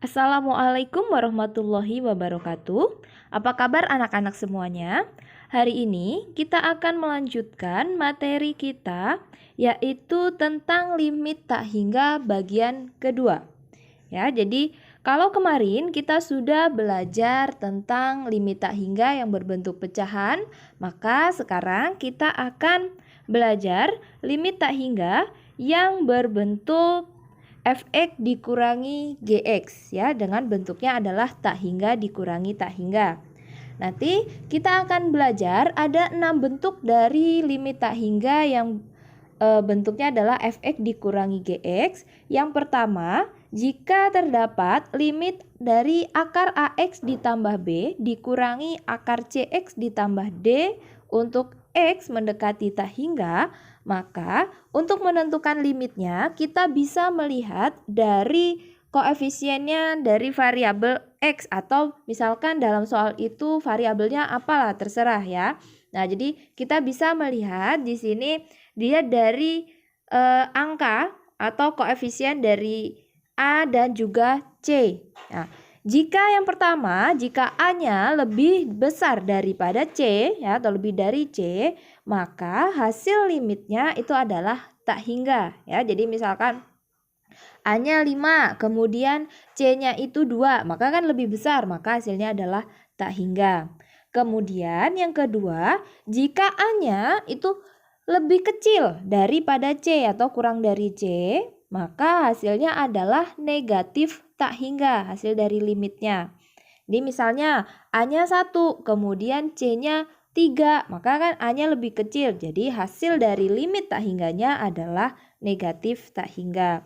Assalamualaikum warahmatullahi wabarakatuh. Apa kabar anak-anak semuanya? Hari ini kita akan melanjutkan materi kita, yaitu tentang limit tak hingga bagian kedua. Ya, jadi kalau kemarin kita sudah belajar tentang limit tak hingga yang berbentuk pecahan, maka sekarang kita akan belajar limit tak hingga yang berbentuk fx dikurangi gx, ya, dengan bentuknya adalah tak hingga dikurangi tak hingga. Nanti kita akan belajar ada 6 bentuk dari limit tak hingga yang bentuknya adalah fx dikurangi gx. Yang pertama, jika terdapat limit dari akar ax ditambah b dikurangi akar cx ditambah d untuk x mendekati tak hingga, maka untuk menentukan limitnya kita bisa melihat dari koefisiennya dari variabel x, atau misalkan dalam soal itu variabelnya apalah terserah ya. Nah, jadi kita bisa melihat di sini dia dari angka atau koefisien dari A dan juga C. Nah, jika yang pertama, jika A-nya lebih besar daripada C, ya, atau lebih dari C, maka hasil limitnya itu adalah tak hingga, ya. Jadi misalkan A-nya 5, kemudian C-nya itu 2, maka kan lebih besar, maka hasilnya adalah tak hingga. Kemudian yang kedua, jika A-nya itu lebih kecil daripada C atau kurang dari C, maka hasilnya adalah negatif tak hingga, hasil dari limitnya. Jadi misalnya A-nya 1, kemudian C-nya 3, maka kan A-nya lebih kecil. Jadi hasil dari limit tak hingganya adalah negatif tak hingga.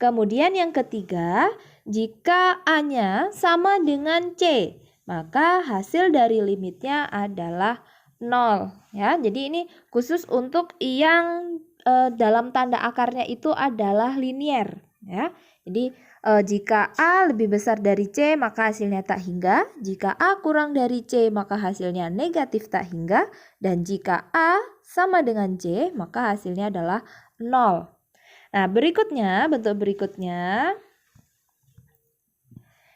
Kemudian yang ketiga, jika A-nya sama dengan C, maka hasil dari limitnya adalah 0. Ya, jadi ini khusus untuk yang dalam tanda akarnya itu adalah linier, ya. Jadi jika A lebih besar dari C maka hasilnya tak hingga, jika A kurang dari C maka hasilnya negatif tak hingga, dan jika A sama dengan C maka hasilnya adalah 0. Nah, berikutnya, bentuk berikutnya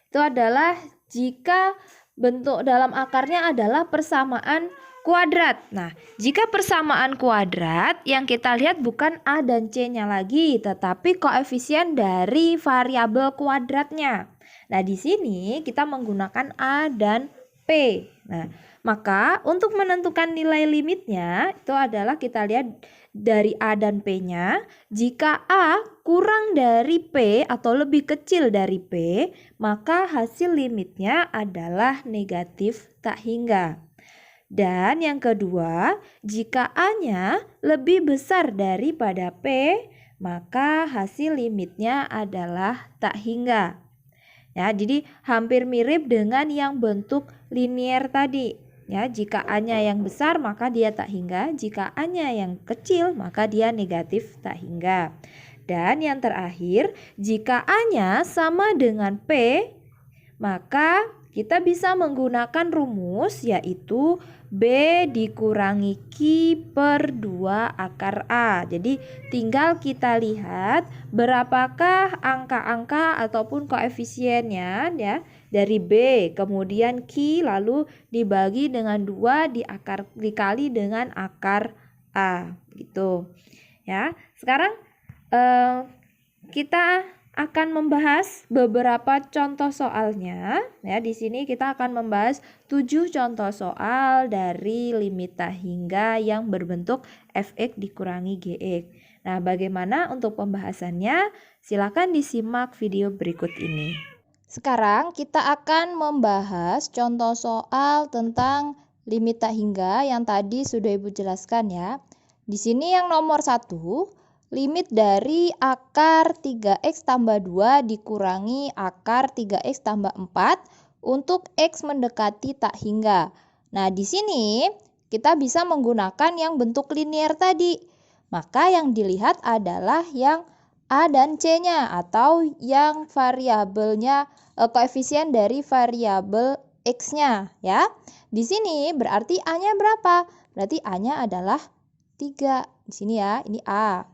itu adalah jika bentuk dalam akarnya adalah persamaan kuadrat. Nah, jika persamaan kuadrat yang kita lihat bukan A dan C-nya lagi, tetapi koefisien dari variabel kuadratnya. Nah, di sini kita menggunakan A dan P. Nah, maka untuk menentukan nilai limitnya itu adalah kita lihat dari A dan P-nya. Jika A kurang dari P atau lebih kecil dari P, maka hasil limitnya adalah negatif tak hingga. Dan yang kedua, jika A-nya lebih besar daripada P, maka hasil limitnya adalah tak hingga. Ya, jadi hampir mirip dengan yang bentuk linier tadi. Ya, jika A-nya yang besar maka dia tak hingga, jika A-nya yang kecil maka dia negatif tak hingga. Dan yang terakhir, jika A-nya sama dengan P, maka kita bisa menggunakan rumus yaitu B dikurangi Q per 2 akar A. Jadi tinggal kita lihat berapakah angka-angka ataupun koefisiennya ya dari B, kemudian Q lalu dibagi dengan 2 dikali dengan akar A gitu. Ya. Sekarang kita akan membahas beberapa contoh soalnya. Ya, di sini kita akan membahas 7 contoh soal dari limit tak hingga yang berbentuk fx dikurangi gx. Nah, bagaimana untuk pembahasannya? Silakan disimak video berikut ini. Sekarang kita akan membahas contoh soal tentang limit tak hingga yang tadi sudah Ibu jelaskan ya. Di sini yang nomor 1, limit dari akar 3x tambah 2 dikurangi akar 3x tambah 4 untuk x mendekati tak hingga. Nah, di sini kita bisa menggunakan yang bentuk linier tadi. Maka yang dilihat adalah yang A dan C-nya atau yang variabelnya koefisien dari variabel x-nya ya. Di sini berarti A-nya berapa? Berarti A-nya adalah 3. Di sini ya, ini A.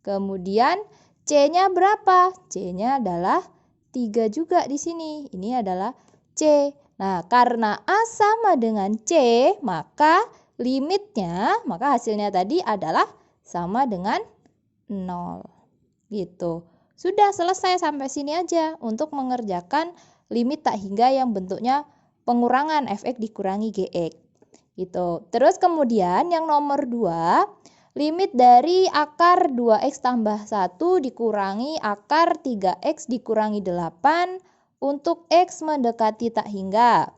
Kemudian C-nya berapa? C-nya adalah 3 juga di sini. Ini adalah C. Nah, karena A sama dengan C, maka hasilnya tadi adalah sama dengan 0. Gitu. Sudah selesai sampai sini aja untuk mengerjakan limit tak hingga yang bentuknya pengurangan fx dikurangi gx. Gitu. Terus kemudian yang nomor 2, limit dari akar 2x tambah 1 dikurangi akar 3x dikurangi 8 untuk x mendekati tak hingga.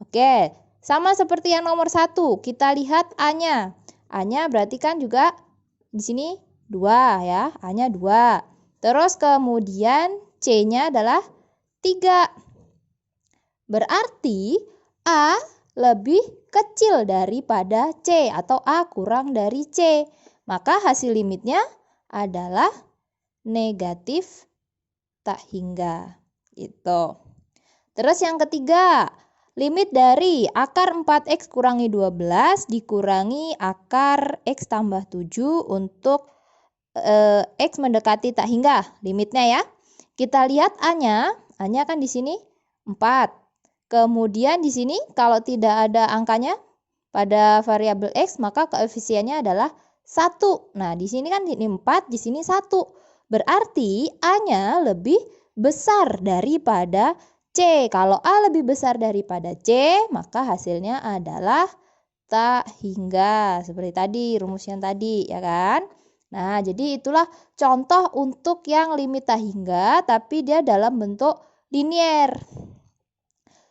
Oke, sama seperti yang nomor 1, kita lihat A-nya. A-nya berarti kan juga di sini 2 ya, A-nya 2. Terus kemudian C-nya adalah 3. Berarti A lebih kecil daripada C atau A kurang dari C. Maka hasil limitnya adalah negatif tak hingga. Gitu. Terus yang ketiga, limit dari akar 4x kurangi 12 dikurangi akar x tambah 7 untuk x mendekati tak hingga. Limitnya ya. Kita lihat A-nya. A-nya kan di sini 4. Kemudian di sini kalau tidak ada angkanya pada variabel x, maka koefisiennya adalah 1. Nah, di sini kan ini 4, di sini 1. Berarti A-nya lebih besar daripada C. Kalau A lebih besar daripada C, maka hasilnya adalah tak hingga. Seperti tadi, rumus yang tadi, ya kan? Nah, jadi itulah contoh untuk yang limit tak hingga, tapi dia dalam bentuk linier.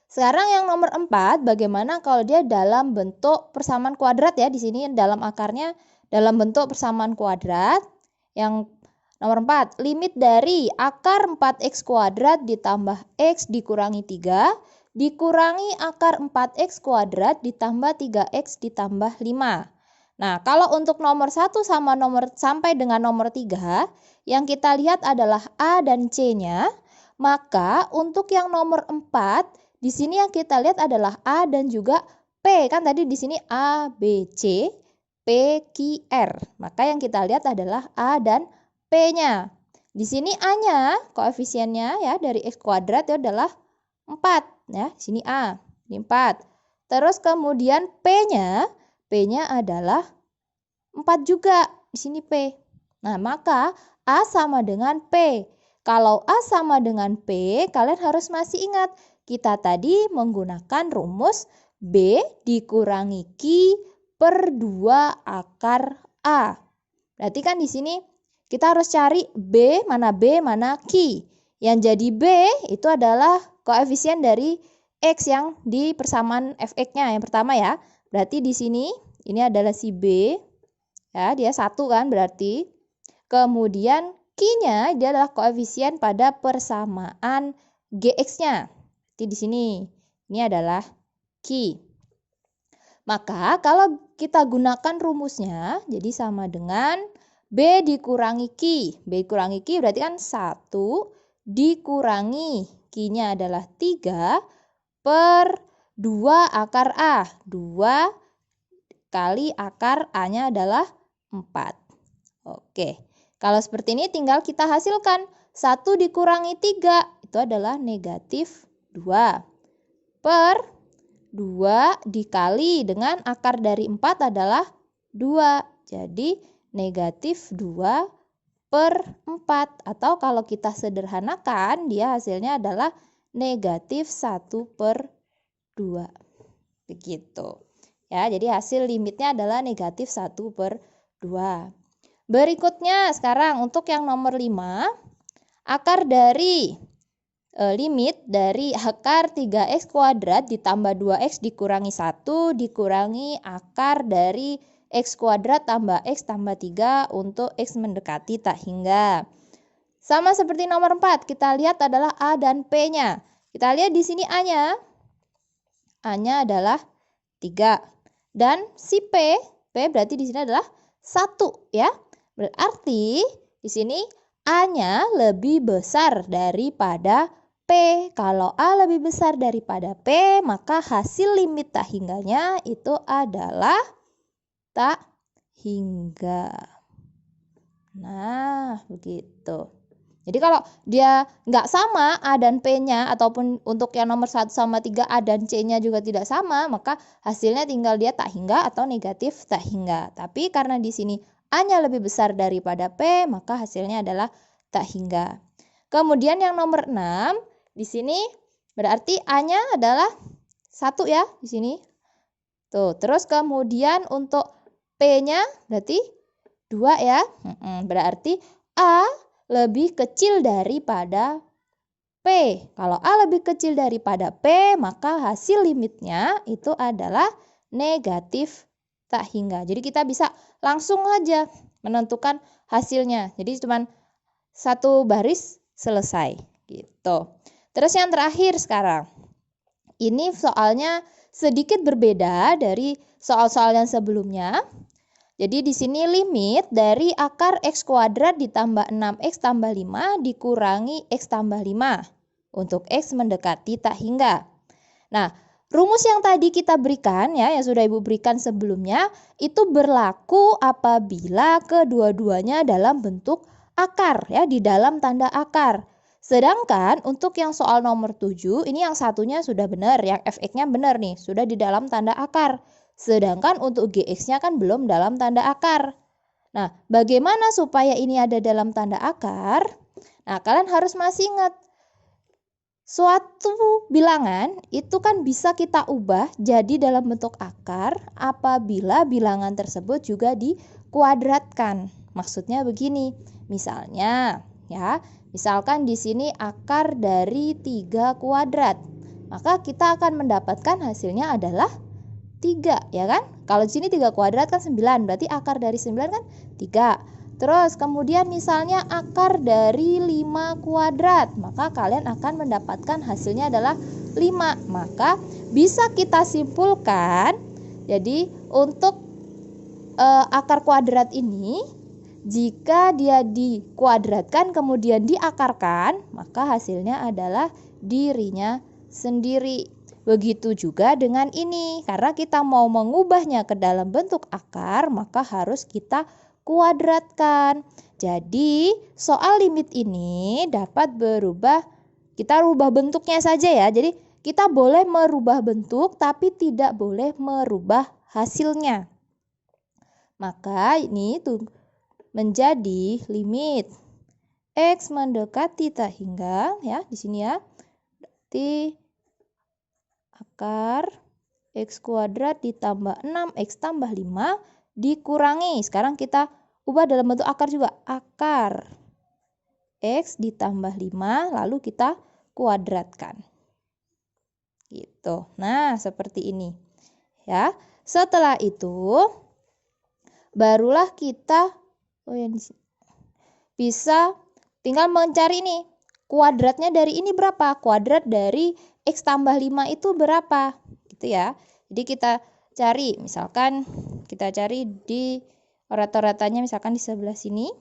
Sekarang yang nomor 4, bagaimana kalau dia dalam bentuk persamaan kuadrat ya? Di sini dalam akarnya dalam bentuk persamaan kuadrat. Yang nomor 4, limit dari akar 4x kuadrat ditambah x dikurangi 3 dikurangi akar 4x kuadrat ditambah 3x ditambah 5. Nah, kalau untuk nomor 1 sampai dengan nomor 3, yang kita lihat adalah A dan C-nya, maka untuk yang nomor 4, di sini yang kita lihat adalah A dan juga P. Kan tadi di sini A, B, C, P, Q, R. Maka yang kita lihat adalah A dan P-nya. Di sini A-nya, koefisiennya ya dari x kuadrat itu adalah 4. Ya, di sini A, ini 4. Terus kemudian P-nya adalah 4 juga. Di sini P. Nah, maka A sama dengan P. Kalau A sama dengan P, kalian harus masih ingat. Kita tadi menggunakan rumus B dikurangi Q per 2 akar A. Berarti kan di sini kita harus cari B, mana Q. Yang jadi B itu adalah koefisien dari X yang di persamaan fx-nya yang pertama ya. Berarti di sini ini adalah si B. Ya, dia 1 kan berarti. Kemudian Q-nya dia adalah koefisien pada persamaan Gx-nya. Berarti di sini ini adalah Q. Maka kalau kita gunakan rumusnya jadi sama dengan B dikurangi Q. B dikurangi Q berarti kan 1 dikurangi Q-nya adalah 3 per 2 akar A. 2 kali akar A-nya adalah 4. Oke. Kalau seperti ini tinggal kita hasilkan. 1 dikurangi 3 itu adalah negatif 2. Per 2 dikali dengan akar dari 4 adalah 2. Jadi negatif 2 per 4. Atau kalau kita sederhanakan, dia hasilnya adalah negatif 1 per 2. Begitu. Ya, jadi hasil limitnya adalah negatif 1 per 2. Berikutnya sekarang untuk yang nomor 5, akar dari limit dari akar 3x kuadrat ditambah 2x dikurangi 1 dikurangi akar dari x kuadrat tambah x tambah 3 untuk x mendekati tak hingga. Sama seperti nomor 4, kita lihat adalah A dan P-nya. Kita lihat di sini A-nya adalah 3. Dan si P berarti di sini adalah 1 ya. Berarti di sini A-nya lebih besar daripada P. Kalau A lebih besar daripada P, maka hasil limit tak hingganya itu adalah tak hingga. Nah, begitu. Jadi kalau dia nggak sama A dan P-nya, ataupun untuk yang nomor 1 sama 3 A dan C-nya juga tidak sama, maka hasilnya tinggal dia tak hingga atau negatif tak hingga. Tapi karena di sini A-nya lebih besar daripada P, maka hasilnya adalah tak hingga. Kemudian yang nomor 6, di sini berarti A-nya adalah 1 ya, di sini. Tuh, terus kemudian untuk P-nya berarti 2 ya. Berarti A lebih kecil daripada P. Kalau A lebih kecil daripada P, maka hasil limitnya itu adalah negatif tak hingga. Jadi kita bisa langsung aja menentukan hasilnya. Jadi cuma satu baris selesai gitu. Terus yang terakhir sekarang. Ini soalnya sedikit berbeda dari soal-soal yang sebelumnya. Jadi di sini limit dari akar x kuadrat ditambah 6x tambah 5 dikurangi x tambah 5 untuk x mendekati tak hingga. Nah, rumus yang tadi kita berikan ya, yang sudah Ibu berikan sebelumnya, itu berlaku apabila kedua-duanya dalam bentuk akar ya, di dalam tanda akar. Sedangkan untuk yang soal nomor 7, ini yang satunya sudah benar, yang fx-nya benar nih, sudah di dalam tanda akar. Sedangkan untuk gx-nya kan belum dalam tanda akar. Nah, bagaimana supaya ini ada dalam tanda akar? Nah, kalian harus masih ingat, suatu bilangan itu kan bisa kita ubah jadi dalam bentuk akar apabila bilangan tersebut juga dikuadratkan. Maksudnya begini, misalnya ya, misalkan di sini akar dari 3 kuadrat. Maka kita akan mendapatkan hasilnya adalah 3 ya kan? Kalau di sini 3 kuadrat kan 9, berarti akar dari 9 kan 3. Terus kemudian misalnya akar dari 5 kuadrat, maka kalian akan mendapatkan hasilnya adalah 5. Maka bisa kita simpulkan, jadi untuk akar kuadrat ini, jika dia dikuadratkan kemudian diakarkan, maka hasilnya adalah dirinya sendiri. Begitu juga dengan ini, karena kita mau mengubahnya ke dalam bentuk akar, maka harus kita kuadratkan. Jadi, soal limit ini dapat berubah, kita rubah bentuknya saja ya. Jadi, kita boleh merubah bentuk, tapi tidak boleh merubah hasilnya. Maka ini tuh menjadi limit x mendekati tak hingga ya, di sini ya. Berarti akar x kuadrat ditambah 6x tambah 5 dikurangi. Sekarang kita ubah dalam bentuk akar juga. Akar x ditambah 5 lalu kita kuadratkan. Gitu. Nah, seperti ini. Ya. Setelah itu barulah kita bisa tinggal mencari nih. Kuadratnya dari ini berapa? Kuadrat dari x tambah 5 itu berapa? Gitu ya. Jadi kita cari, misalkan kita cari di rata-ratanya misalkan di sebelah sini.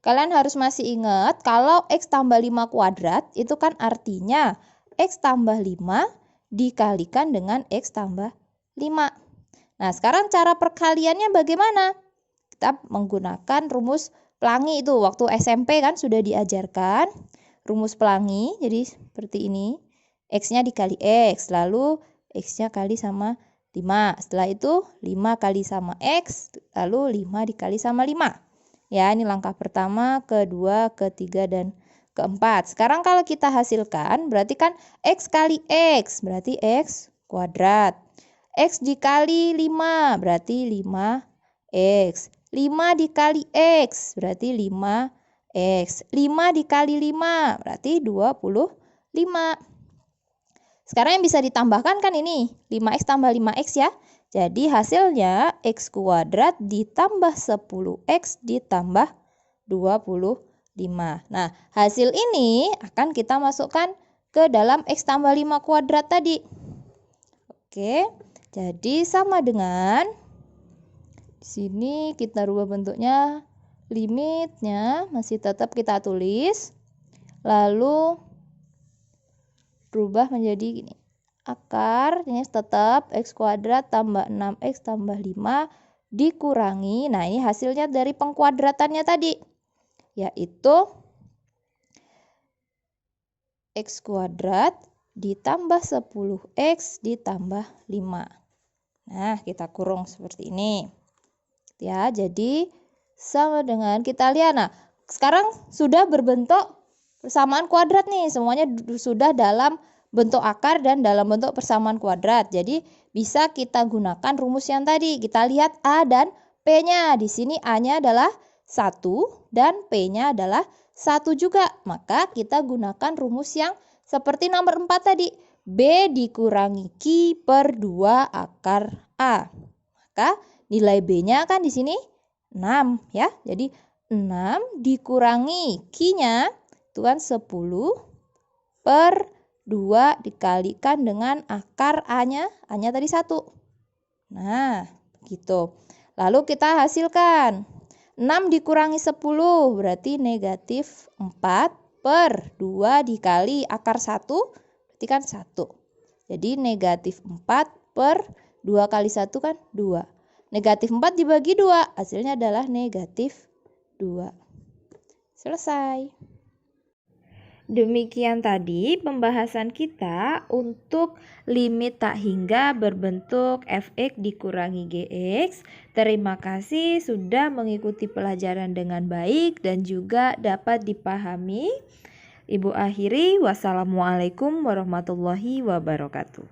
Kalian harus masih ingat kalau x tambah 5 kuadrat itu kan artinya x tambah 5 dikalikan dengan x tambah 5. Nah, sekarang cara perkaliannya bagaimana? Kita menggunakan rumus pelangi itu. Waktu SMP kan sudah diajarkan rumus pelangi. Jadi seperti ini. X-nya dikali X. Lalu X-nya kali sama 5. Setelah itu 5 kali sama X. Lalu 5 dikali sama 5. Ya, ini langkah pertama, kedua, ketiga, dan keempat. Sekarang kalau kita hasilkan, berarti kan X kali X. Berarti X kuadrat. X dikali 5. Berarti 5X. 5 dikali X. Berarti 5X. 5 dikali 5 berarti 25. Sekarang yang bisa ditambahkan kan ini 5X tambah 5X ya. Jadi hasilnya X kuadrat ditambah 10X ditambah 25. Nah, hasil ini akan kita masukkan ke dalam X tambah 5 kuadrat tadi. Oke, jadi sama dengan di sini kita rubah bentuknya, limitnya masih tetap kita tulis. Lalu rubah menjadi gini. Akar ini tetap x kuadrat tambah 6x tambah 5 dikurangi. Nah, ini hasilnya dari pengkuadratannya tadi, yaitu X kuadrat ditambah 10X ditambah 5. Nah, kita kurung seperti ini. Ya, jadi sama dengan kita lihat. Nah, sekarang sudah berbentuk persamaan kuadrat nih. Semuanya sudah dalam bentuk akar dan dalam bentuk persamaan kuadrat. Jadi bisa kita gunakan rumus yang tadi. Kita lihat A dan P-nya. Di sini A-nya adalah 1 dan P-nya adalah 1 juga. Maka kita gunakan rumus yang seperti nomor 4 tadi. B dikurangi Q per 2 akar A. Maka nilai B-nya kan di sini 6 ya. Jadi 6 dikurangi Q-nya itu kan 10 per 2 dikalikan dengan akar A-nya. A-nya tadi 1. Nah, begitu. Lalu kita hasilkan. 6 dikurangi 10 berarti negatif 4 per 2 dikali akar 1 berarti kan 1. Jadi negatif 4 per 2 kali 1 kan 2. Negatif 4 dibagi 2 hasilnya adalah negatif 2. Selesai. Demikian tadi pembahasan kita untuk limit tak hingga berbentuk fx dikurangi gx. Terima kasih sudah mengikuti pelajaran dengan baik dan juga dapat dipahami. Ibu akhiri, wassalamualaikum warahmatullahi wabarakatuh.